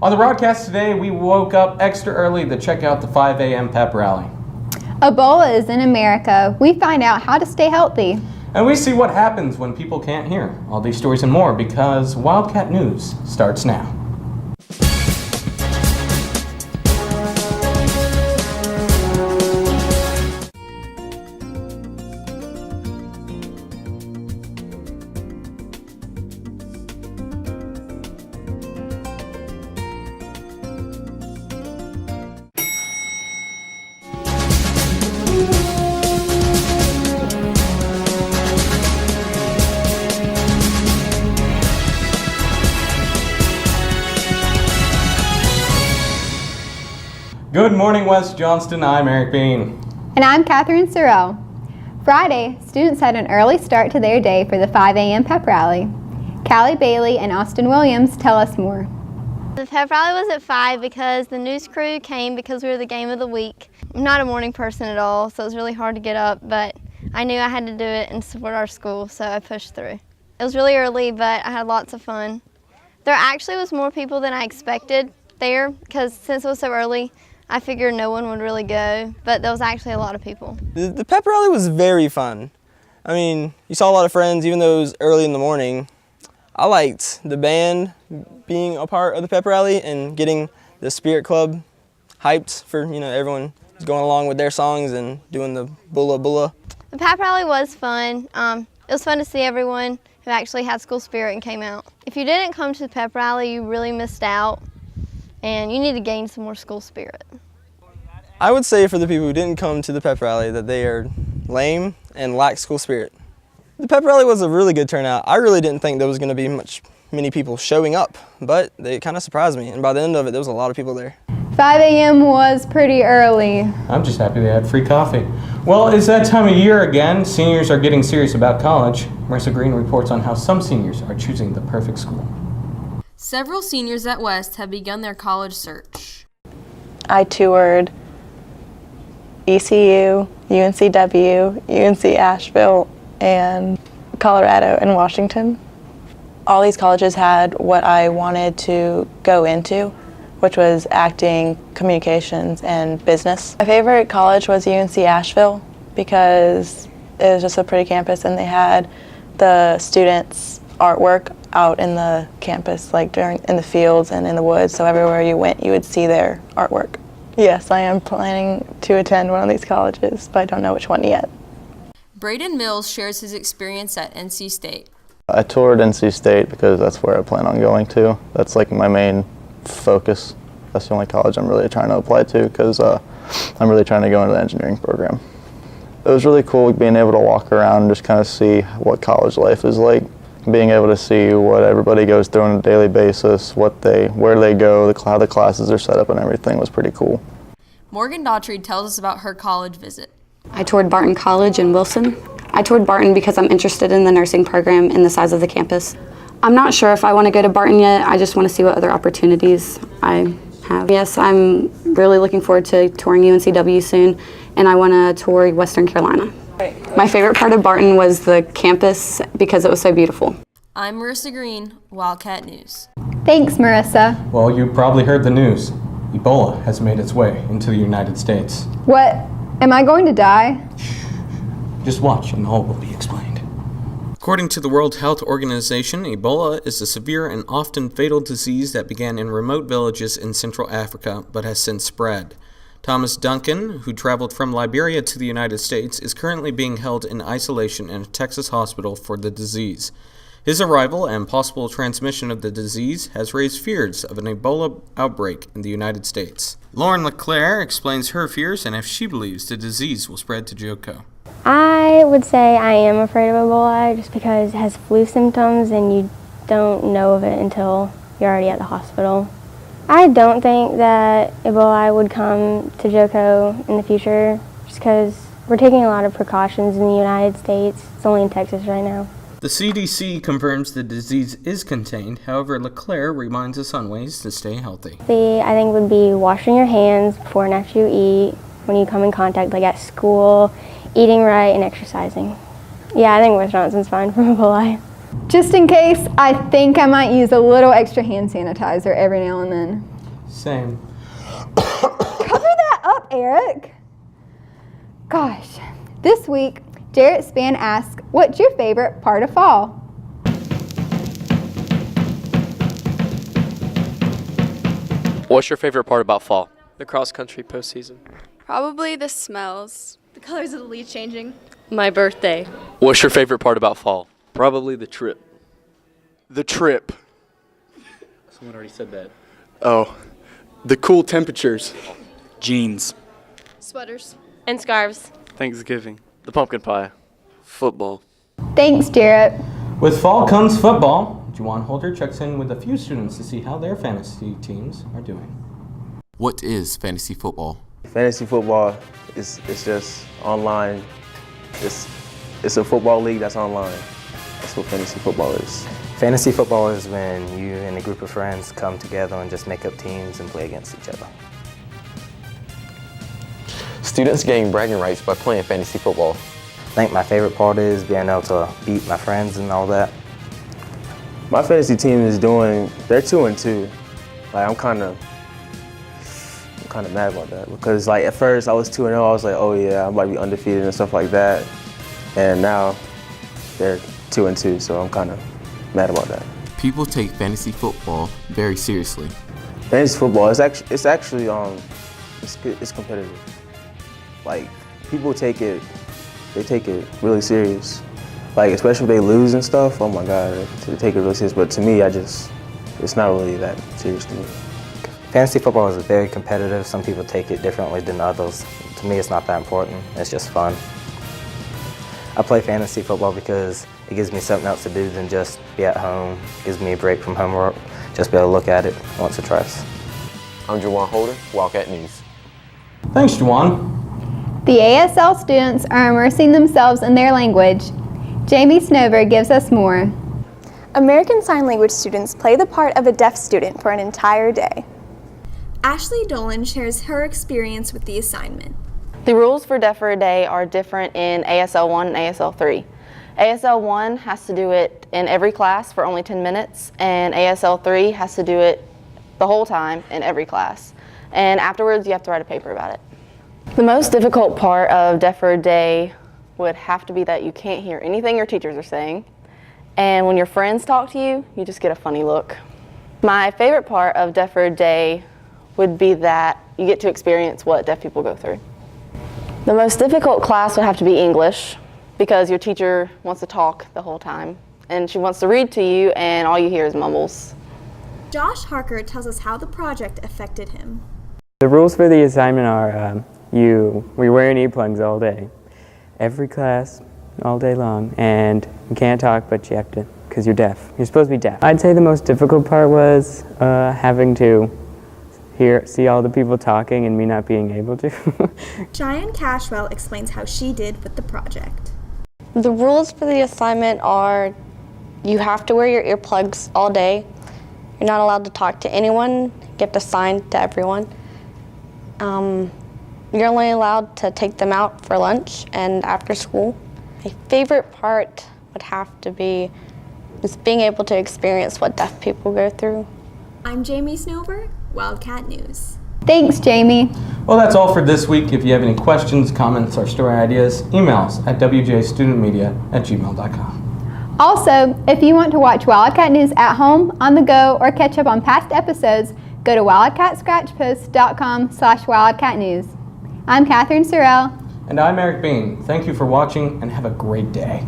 On the broadcast today, we woke up extra early to check out the 5 a.m. Pep Rally. Ebola is in America. We find out how to stay healthy. And we see what happens when people can't hear. All these stories and more because Wildcat News starts now. Good morning, West Johnston. I'm Erik Beene. And I'm Katherine Serrell. Friday, students had an early start to their day for the 5 a.m. Pep Rally. Callie Bailey and Austin Williams tell us more. The pep rally was at 5 because the news crew came because we were the game of the week. I'm not a morning person at all, so it was really hard to get up, but I knew I had to do it and support our school, so I pushed through. It was really early, but I had lots of fun. There actually was more people than I expected there because since it was so early, I figured no one would really go, but there was actually a lot of people. The pep rally was very fun. I mean, you saw a lot of friends, even though it was early in the morning. I liked the band being a part of the pep rally and getting the Spirit Club hyped for, everyone going along with their songs and doing the bula bula. The pep rally was fun. It was fun to see everyone who actually had school spirit and came out. If you didn't come to the pep rally, you really missed out, and you need to gain some more school spirit. I would say for the people who didn't come to the pep rally that they are lame and lack school spirit. The pep rally was a really good turnout. I really didn't think there was going to be many people showing up, but they kind of surprised me, and by the end of it, there was a lot of people there. 5 a.m. was pretty early. I'm just happy they had free coffee. Well, it's that time of year again. Seniors are getting serious about college. Marissa Greene reports on how some seniors are choosing the perfect school. Several seniors at West have begun their college search. I toured ECU, UNCW, UNC Asheville, and Colorado and Washington. All these colleges had what I wanted to go into, which was acting, communications, and business. My favorite college was UNC Asheville because it was just a pretty campus and they had the students' artwork out in the campus, like in the fields and in the woods, so everywhere you went you would see their artwork. Yes, I am planning to attend one of these colleges, but I don't know which one yet. Braden Mills shares his experience at NC State. I toured NC State because that's where I plan on going to. That's like my main focus. That's the only college I'm really trying to apply to because I'm really trying to go into the engineering program. It was really cool being able to walk around and just kind of see what college life is like. Being able to see what everybody goes through on a daily basis, where they go, how the classes are set up and everything was pretty cool. Morgan Daughtry tells us about her college visit. I toured Barton College in Wilson. I toured Barton because I'm interested in the nursing program and the size of the campus. I'm not sure if I want to go to Barton yet. I just want to see what other opportunities I have. Yes, I'm really looking forward to touring UNCW soon, and I want to tour Western Carolina. My favorite part of Barton was the campus because it was so beautiful. I'm Marissa Greene, Wildcat News. Thanks, Marissa. Well, you probably heard the news. Ebola has made its way into the United States. What? Am I going to die? Just watch and all will be explained. According to the World Health Organization, Ebola is a severe and often fatal disease that began in remote villages in Central Africa but has since spread. Thomas Duncan, who traveled from Liberia to the United States, is currently being held in isolation in a Texas hospital for the disease. His arrival and possible transmission of the disease has raised fears of an Ebola outbreak in the United States. Lauren LeClaire explains her fears and if she believes the disease will spread to JOCO. I would say I am afraid of Ebola just because it has flu symptoms and you don't know of it until you're already at the hospital. I don't think that Ebola would come to JOCO in the future just because we're taking a lot of precautions in the United States. It's only in Texas right now. The CDC confirms the disease is contained. However, LeClaire reminds us on ways to stay healthy. I think would be washing your hands before and after you eat, when you come in contact, like at school, eating right, and exercising. Yeah, I think West Johnston's fine from Ebola. Just in case, I think I might use a little extra hand sanitizer every now and then. Same. Cover that up, Erik. Gosh, this week, Jarrett Spann asks, what's your favorite part of fall? What's your favorite part about fall? The cross-country postseason. Probably the smells. The colors of the leaves changing. My birthday. What's your favorite part about fall? Probably the trip. The trip. Someone already said that. Oh, the cool temperatures. Jeans. Sweaters. And scarves. Thanksgiving. The pumpkin pie. Football. Thanks, Jarrett. With fall comes football. Jowann Holder checks in with a few students to see how their fantasy teams are doing. What is fantasy football? Fantasy football is just online. It's a football league that's online. That's what fantasy football is. Fantasy football is when you and a group of friends come together and just make up teams and play against each other. Students gain bragging rights by playing fantasy football. I think my favorite part is being able to beat my friends and all that. My fantasy team is they're 2-2. Like I'm kind of mad about that because like at first I was 2-0. I was like, oh yeah, I might be undefeated and stuff like that. And now they're 2-2, so I'm kind of mad about that. People take fantasy football very seriously. Fantasy football it's actually it's competitive. Like people take it really serious. Like especially if they lose and stuff. Oh my God, they take it really serious. But to me, it's not really that serious to me. Fantasy football is very competitive. Some people take it differently than others. To me, it's not that important. It's just fun. I play fantasy football because it gives me something else to do than just be at home. It gives me a break from homework. Just be able to look at it once or twice. I'm Jowann Holder, Wildcat News. Thanks, Jowann. The ASL students are immersing themselves in their language. Jaime Snover gives us more. American Sign Language students play the part of a deaf student for an entire day. Ashley Dolan shares her experience with the assignment. The rules for Deaf for a Day are different in ASL 1 and ASL 3. ASL 1 has to do it in every class for only 10 minutes, and ASL 3 has to do it the whole time in every class. And afterwards, you have to write a paper about it. The most difficult part of Deaf for a Day would have to be that you can't hear anything your teachers are saying, and when your friends talk to you, you just get a funny look. My favorite part of Deaf for a Day would be that you get to experience what deaf people go through. The most difficult class would have to be English because your teacher wants to talk the whole time and she wants to read to you and all you hear is mumbles. Josh Harker tells us how the project affected him. The rules for the assignment are we're wearing earplugs all day, every class, all day long, and you can't talk but you have to, because you're deaf. You're supposed to be deaf. I'd say the most difficult part was having to see all the people talking and me not being able to. Jowann Cashwell explains how she did with the project. The rules for the assignment are you have to wear your earplugs all day. You're not allowed to talk to anyone. You have to sign to everyone. You're only allowed to take them out for lunch and after school. My favorite part would have to be just being able to experience what deaf people go through. I'm Jaime Snover, Wildcat News. Thanks, Jamie. Well, that's all for this week. If you have any questions, comments, or story ideas, email us at wjstudentmedia@gmail.com. Also, if you want to watch Wildcat News at home, on the go, or catch up on past episodes, go to wildcatscratchpost.com/wildcatnews. I'm Katherine Serrell. And I'm Erik Beene. Thank you for watching and have a great day.